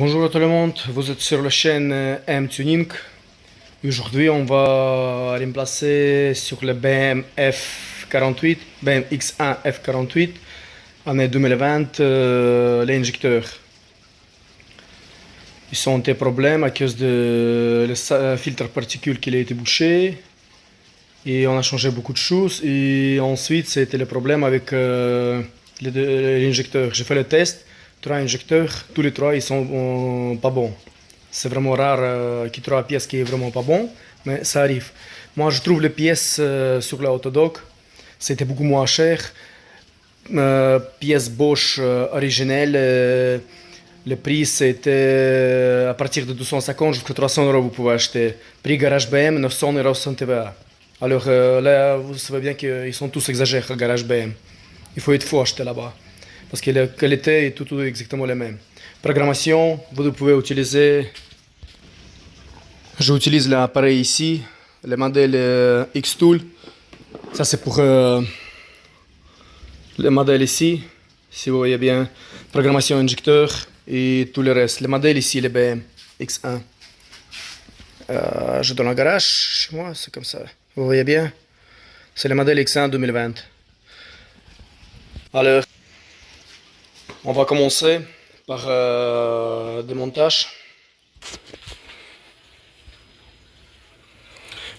Bonjour à tout le monde, vous êtes sur la chaîne M Tuning. Aujourd'hui, on va remplacer sur le BM F48, BM X1 F48, année 2020, l'injecteur. Ils ont des problèmes à cause de le filtre particules qui a été bouché. Et on a changé beaucoup de choses. Et ensuite, c'était le problème avec l'injecteur. J'ai fait le test. 3 injecteurs, tous les 3 ils sont pas bons. C'est vraiment rare qu'il y ait 3 pièces qui est vraiment pas bon, mais ça arrive. Moi je trouve les pièces sur la Autodoc, c'était beaucoup moins cher. Pièces Bosch originelles, le prix c'était à partir de 250 jusqu'à 300 euros vous pouvez acheter. Prix Garage BM 900 euros sans TVA. Alors là vous savez bien qu'ils sont tous exagérés à Garage BM. Il faut être fou acheter là-bas. Parce que la qualité est tout exactement la même. Programmation, vous pouvez utiliser. J'utilise l'appareil ici, le modèle X-Tool. Ça c'est pour le modèle ici, si vous voyez bien. Programmation injecteur et tout le reste. Le modèle ici, le BM X1. Je donne un garage chez moi, c'est comme ça. Vous voyez bien. C'est le modèle X1 2020. Alors, on va commencer par démontage.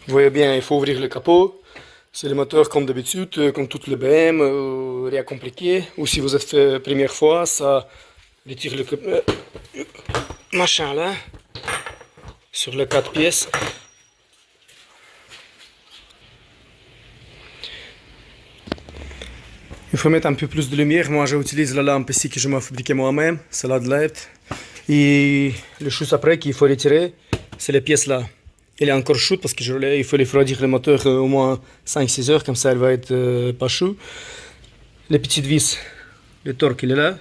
Vous voyez bien, il faut ouvrir le capot. C'est le moteur comme d'habitude, comme toutes les BM, rien compliqué. Ou si vous êtes fait première fois, ça retire le machin là, sur les 4 pièces. Il faut mettre un peu plus de lumière. Moi j'utilise la lampe ici que je m'ai fabriquée moi-même, c'est la de LED. Et le chose après qu'il faut retirer, c'est les pièces là. Elle est encore chaude parce qu'il faut refroidir le moteur au moins 5-6 heures, comme ça elle va être pas chaude. Les petites vis, le torque il est là.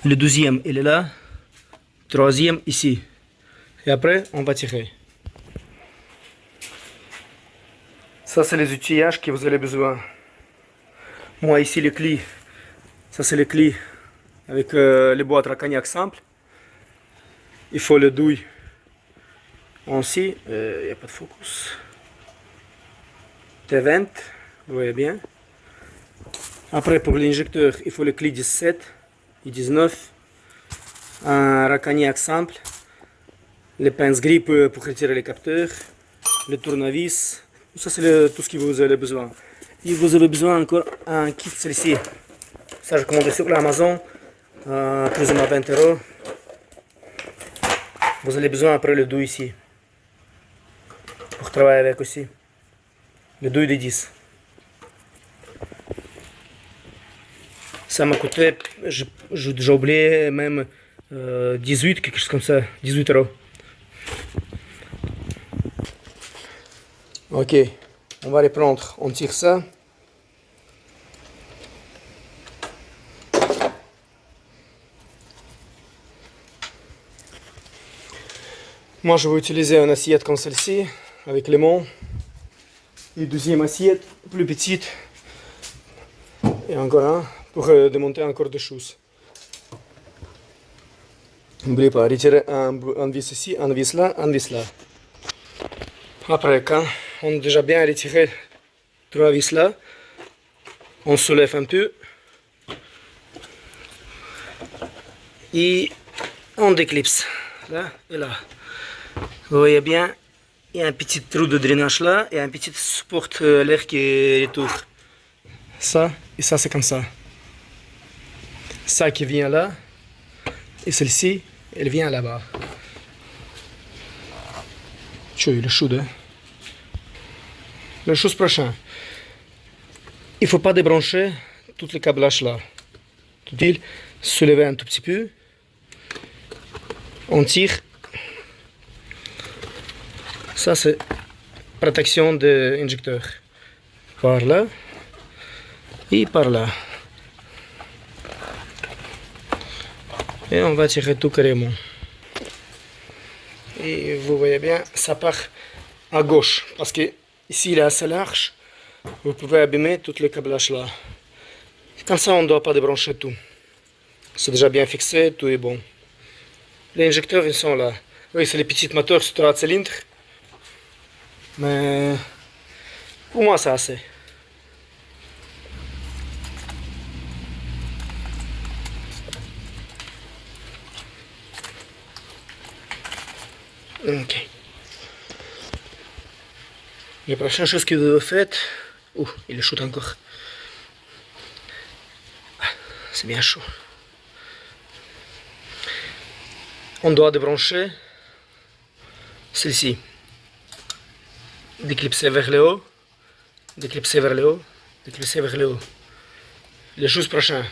Le deuxième il est là. Troisième ici. Et après on va tirer. Ça c'est les outillages que vous avez besoin. Moi ici les clés, ça c'est les clés avec les boîtes à cognac simple. Il faut le douille ainsi, il n'y a pas de focus. T20, vous voyez bien. Après pour l'injecteur, il faut le clé 17 et 19. Un racagnac simple. Les pinces grippe pour retirer les capteurs. Le tournevis. Ça c'est tout ce que vous avez besoin. Et vous avez besoin encore un kit celle-ci. Ça j'ai commandé sur l'Amazon, plus ou moins 20 euros. Vous avez besoin après le douille ici, pour travailler avec aussi. Le douille de 10. Ça m'a coûté, j'ai oublié même 18, quelque chose comme ça, 18 euros. Ok. On va reprendre, on tire ça. Moi je vais utiliser une assiette comme celle-ci, avec lemon. Et deuxième assiette, plus petite. Et encore un, pour démonter encore des choses. N'oubliez pas, retirer un vis ici, un vis là, un vis là. Après, quand on a déjà bien retiré 3 vis là, on soulève un peu et on déclipse là et là. Vous voyez bien, il y a un petit trou de drainage là et un petit supporte l'air qui retourne. Ça et ça c'est comme ça. Ça qui vient là et celle-ci, elle vient là-bas. Tu vois, le chaud, hein? La chose prochaine, il ne faut pas débrancher tous les câblages là. Tout soulever un tout petit peu. On tire. Ça c'est protection de l'injecteur. Par là et par là. Et on va tirer tout carrément. Et vous voyez bien, ça part à gauche parce que ici il est assez large. Vous pouvez abîmer tous les câblages là. Comme ça on ne doit pas débrancher tout. C'est déjà bien fixé, tout est bon. Les injecteurs, ils sont là. Oui, c'est les petits moteurs sur 3 cylindres. Mais pour moi, c'est assez. Ok. La prochaine chose que vous faites... Ouh, il est chaud encore. C'est bien chaud. On doit débrancher celle-ci. Déclipser vers le haut. Déclipser vers le haut. Déclipser vers le haut. Les choses prochaines.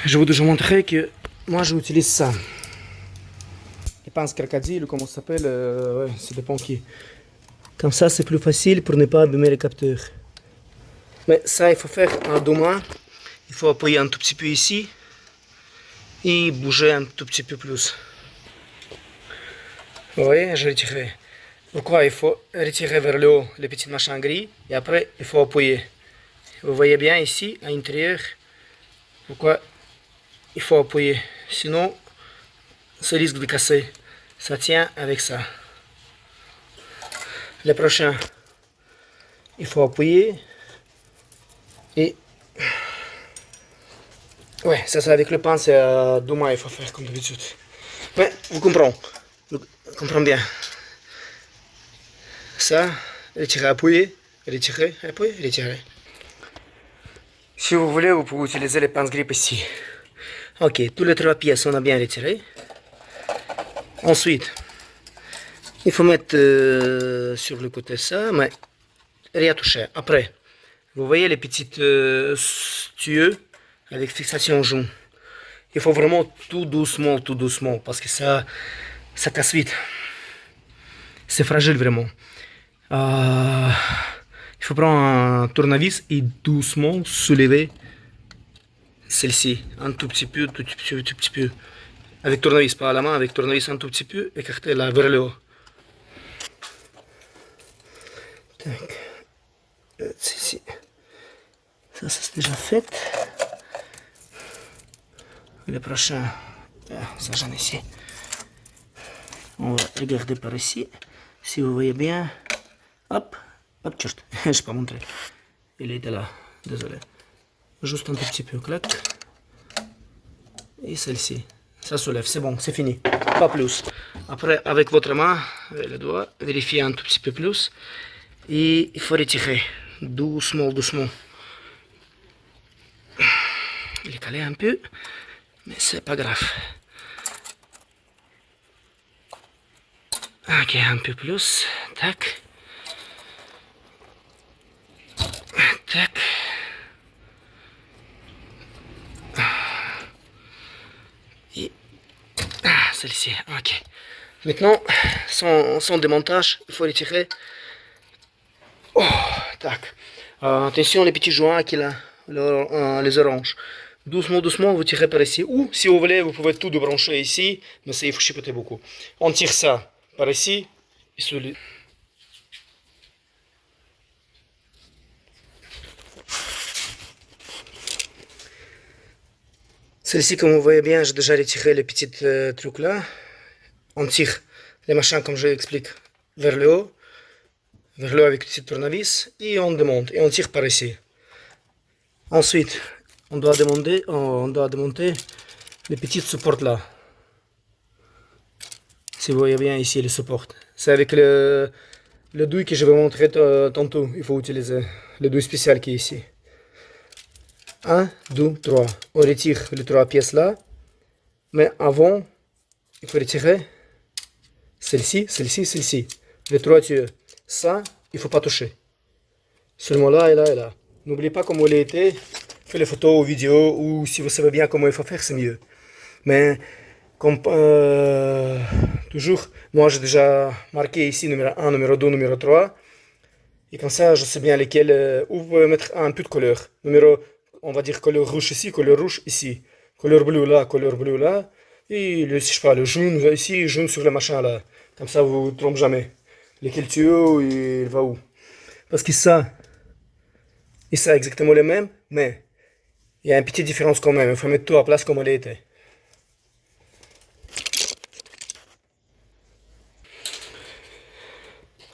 Je vais vous déjà montrer que moi j'utilise ça. Les pinces crocodile, comment ça s'appelle, ouais, ça dépend qui. Comme ça c'est plus facile pour ne pas abîmer les capteurs. Mais ça il faut faire en deux mains. Il faut appuyer un tout petit peu ici et bouger un tout petit peu plus. Vous voyez, je retire. Pourquoi il faut retirer vers le haut les petits machins gris et après il faut appuyer. Vous voyez bien ici à l'intérieur pourquoi il faut appuyer. Sinon, ça risque de casser. Ça tient avec ça. Le prochain, il faut appuyer et ouais, ça c'est avec le pain, c'est à deux mains, il faut faire comme d'habitude. Mais vous comprenez, bien. Ça, retirer, appuyer, retirer, appuyer, retirer. Si vous voulez, vous pouvez utiliser les pinces grippe ici. Ok, tous les trois pièces, on a bien retiré. Ensuite, il faut mettre sur le côté ça, mais rien toucher. Après, vous voyez les petites tuyaux avec fixation jaune. Il faut vraiment tout doucement, parce que ça casse vite. C'est fragile vraiment. Il faut prendre un tournevis et doucement soulever celle-ci. Un tout petit peu, tout petit peu. Avec tournevis, pas à la main, avec tournevis un tout petit peu, écarter là vers le haut. Tac. Ici. Ça c'est déjà fait. Le prochain, ça j'en ai ici. On va regarder par ici. Si vous voyez bien, hop, tchut, je n'ai pas montré. Il était là, désolé. Juste un tout petit peu, clac. Et celle-ci, ça soulève, c'est bon, c'est fini. Pas plus. Après, avec votre main, avec le doigt, vérifiez un tout petit peu plus. Et il faut retirer, doucement. Il est calé un peu, mais c'est pas grave. Ok, un peu plus, tac. Tac. Et celle-ci, ok. Maintenant, sans démontage, il faut retirer. Oh, tac. Attention les petits joints qu'il a, les oranges. Doucement, vous tirez par ici. Ou si vous voulez, vous pouvez tout débrancher ici, mais ça il faut chipoter beaucoup. On tire ça par ici et sur le... Celle-ci, comme vous voyez bien, j'ai déjà retiré les petits trucs là. On tire les machins, comme je l'explique, vers le haut avec le petit tournevis, et on démonte, et on tire par ici. Ensuite, on doit démonter les petits supports là. Si vous voyez bien ici, les supports. C'est avec le douille que je vais montrer tantôt, il faut utiliser. Le douille spécial qui est ici. 1, 2, 3. On retire les trois pièces là. Mais avant, il faut retirer celle-ci. Les trois tuyaux. Ça, il ne faut pas toucher. Seulement là et là et là. N'oubliez pas comment il a été. Faites les photos ou vidéos, ou si vous savez bien comment il faut faire, c'est mieux. Mais, comme toujours, moi j'ai déjà marqué ici numéro 1, numéro 2, numéro 3. Et comme ça, je sais bien lesquels. Ou vous pouvez mettre un peu de couleur. On va dire couleur rouge ici, couleur rouge ici. Couleur bleue là. Et je sais pas, le jaune ici, jaune sur le machin là. Comme ça, vous ne vous trompez jamais. Lequel tuyau, il va où? Parce que ça, et ça exactement le même, mais il y a une petite différence quand même. Il faut mettre tout à place comme elle était.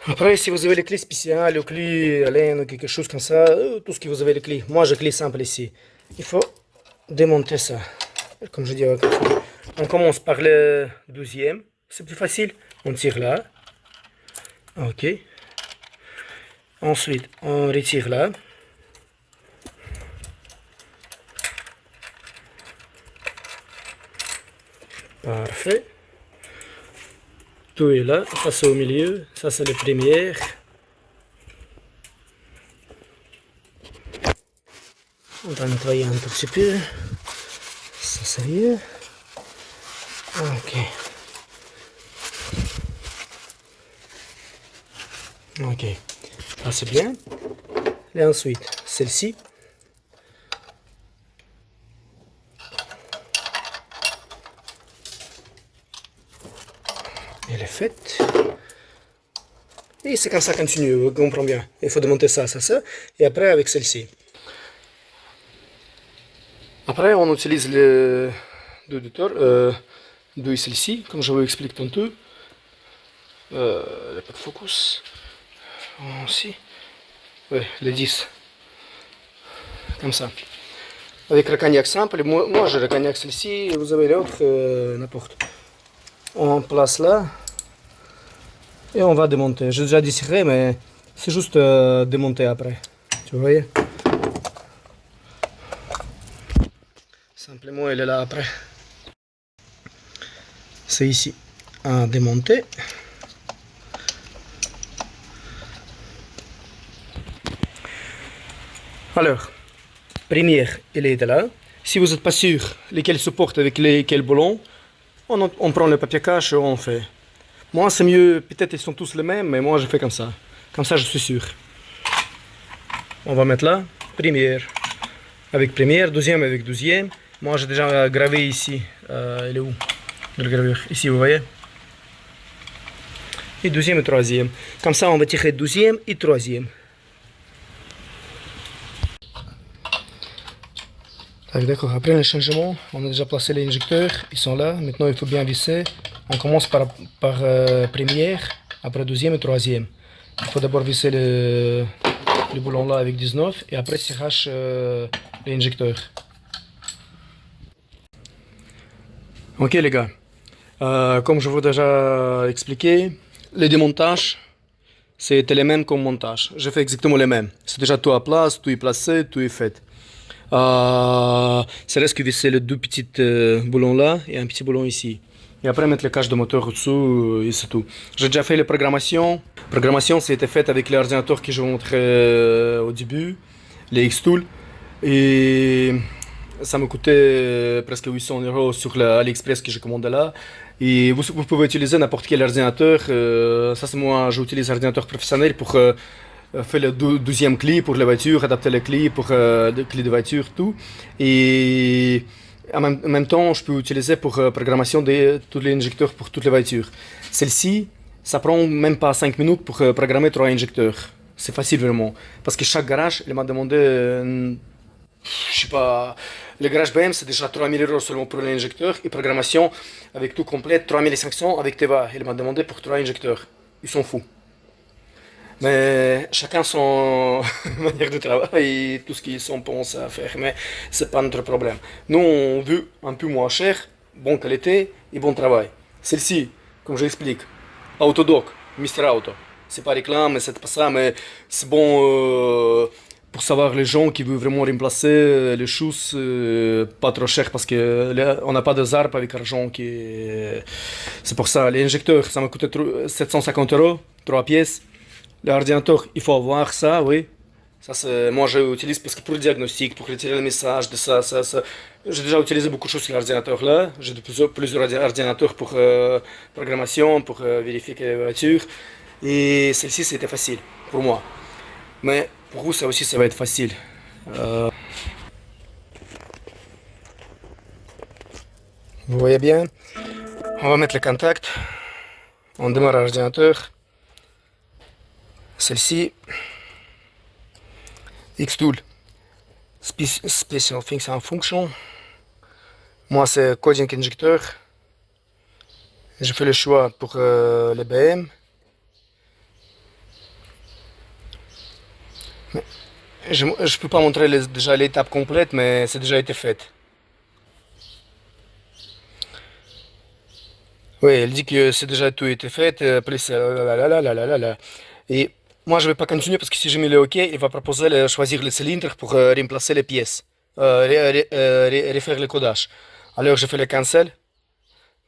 Après, si vous avez les clés spéciales, ou clés Allen, ou quelque chose comme ça, tout ce que vous avez les clés. Moi, j'ai clé simple ici. Il faut démonter ça. Comme je dis, on commence par le deuxième. C'est plus facile. On tire là. Ok. Ensuite, on retire là. Parfait. Tout est là. Ça, c'est au milieu. Ça, c'est la première. On va nettoyer un tout petit peu. Ça, c'est mieux. Ok. Ok. Ça, c'est bien. Et ensuite, celle-ci. Elle est faite. Et c'est comme ça continue, vous comprenez bien. Il faut démonter ça, ça, ça. Et après avec celle-ci. Après on utilise le déducteur de celle-ci, comme je vous explique tantôt. Il n'y a pas de focus. Aussi. Oui, les 10. Comme ça. Avec le cognac simple, moi j'ai le cognac celle-ci, vous avez l'autre, n'importe. On place là. Et on va démonter. J'ai déjà desserré, mais c'est juste démonter après. Tu vois? Simplement, elle est là après. C'est ici à démonter. Alors, première, elle est là. Si vous n'êtes pas sûr lesquels supportent avec lesquels boulons, on prend le papier cache et on fait. Moi, c'est mieux, peut-être ils sont tous les mêmes, mais moi je fais comme ça. Comme ça, je suis sûr. On va mettre là, première avec première, deuxième avec deuxième. Moi, j'ai déjà gravé ici. Elle est où? De la gravure. Ici, vous voyez? Et deuxième et troisième. Comme ça, on va tirer deuxième et troisième. D'accord, après le changement, on a déjà placé les injecteurs, ils sont là. Maintenant, il faut bien visser. On commence par première, après deuxième et troisième. Il faut d'abord visser le boulon là avec 19 et après tirage l'injecteur. Ok les gars, comme je vous ai déjà expliqué, les démontages c'était les mêmes comme montage. J'ai fait exactement les mêmes. C'est déjà tout à place, tout est placé, tout est fait. C'est reste que visser les deux petits boulons là et un petit boulon ici. Et après mettre le cache de moteur au-dessous et c'est tout. J'ai déjà fait les programmations. Programmation c'était faite avec l'ordinateur que je vous montrais au début, les Xtool. Et ça me coûtait presque 800 € sur l'AliExpress que j'ai commandé là. Et vous pouvez utiliser n'importe quel ordinateur. Ça c'est moi, j'utilise un ordinateur professionnel pour faire le deuxième clé pour la voiture, adapter les clés pour les clés de voiture, tout. Et en même temps, je peux utiliser pour programmation de tous les injecteurs pour toutes les voitures. Celle-ci, ça prend même pas 5 minutes pour programmer 3 injecteurs. C'est facile vraiment. Parce que chaque garage, il m'a demandé, je sais pas, le garage BM c'est déjà 3000 € seulement pour l'injecteur et programmation avec tout complet 3500 avec Teva. Il m'a demandé pour 3 injecteurs. Ils sont fous. Mais chacun son manière de travail et tout ce qu'ils sont pensés à faire. Mais c'est pas notre problème. Nous, on veut un peu moins cher, bonne qualité et bon travail. Celle-ci, comme j'explique, Autodoc, Mister Auto. C'est pas réclame, c'est pas ça, mais c'est bon pour savoir les gens qui veulent vraiment remplacer les choses pas trop cher parce que là, on n'a pas de zarp avec argent qui. C'est pour ça. Les injecteurs, ça m'a coûté 750 €, 3 pièces. L'ordinateur, il faut avoir ça, oui. Ça, c'est, moi, j'utilise parce que pour le diagnostic, pour retirer le message de ça, ça. J'ai déjà utilisé beaucoup de choses sur l'ordinateur là. J'ai plusieurs ordinateurs pour programmation, pour vérifier que la voiture. Et celle-ci, c'était facile pour moi. Mais pour vous, ça aussi, ça va être facile. Vous voyez bien. On va mettre le contact. On démarre l'ordinateur. Celle-ci. Xtool. Special Things en Function. Moi, c'est Coding Injecteur. Je fais le choix pour le BM. Je ne peux pas montrer déjà l'étape complète, mais c'est déjà été fait. Oui, elle dit que c'est déjà tout été fait. Après, c'est là. Et moi, je vais pas continuer parce que si je mets le OK, il va proposer de choisir le cylindre pour remplacer les pièces, refaire le codage. Alors, je fais le cancel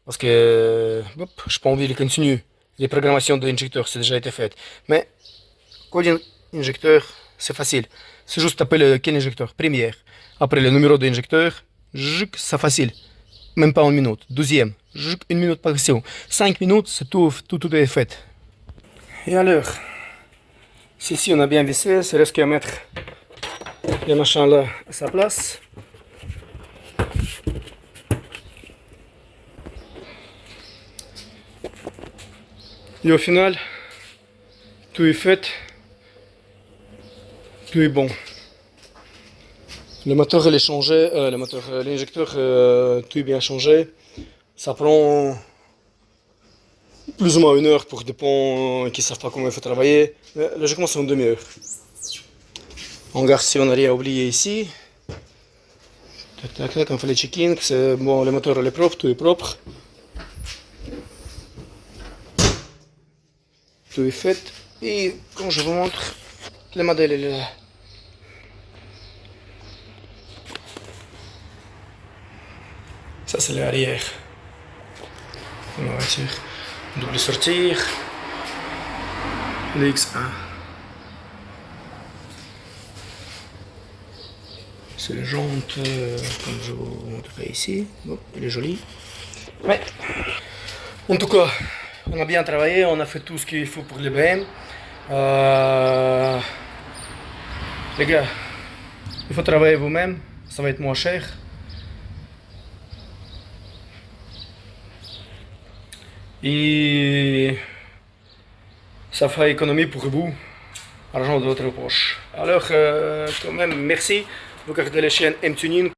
parce que je n'ai pas envie de continuer. Les programmations de l'injecteur, c'est déjà été fait. Mais, code injecteur, c'est facile. C'est juste taper quel injecteur. Première. Après, le numéro d'injecteur, c'est facile. Même pas une minute. Deuxième, une minute par question. 5 minutes, c'est tout est fait. Et alors, si on a bien vissé, c'est reste qu'à mettre les machins là à sa place. Et au final, tout est fait, tout est bon. Le moteur il est changé, l'injecteur tout est bien changé. Ça prend plus ou moins 1 heure pour des ponts qui ne savent pas comment il faut travailler. Logiquement c'est une demi-heure. On regarde si on n'a rien oublié ici. Tac, on fait les check-in. Bon, le moteur il est propre, tout est propre. Tout est fait. Et quand je vous montre, le modèle est là. Ça c'est l'arrière de ma voiture. Double sortir. Le X1. C'est la jante, comme je vous montrerai ici. Bon, elle est jolie. Ouais. En tout cas, on a bien travaillé, on a fait tout ce qu'il faut pour les BM. Les gars, il faut travailler vous-même, ça va être moins cher. Et ça fera économie pour vous, argent de votre poche. Alors, quand même, merci. Vous regardez la chaîne M-Tuning.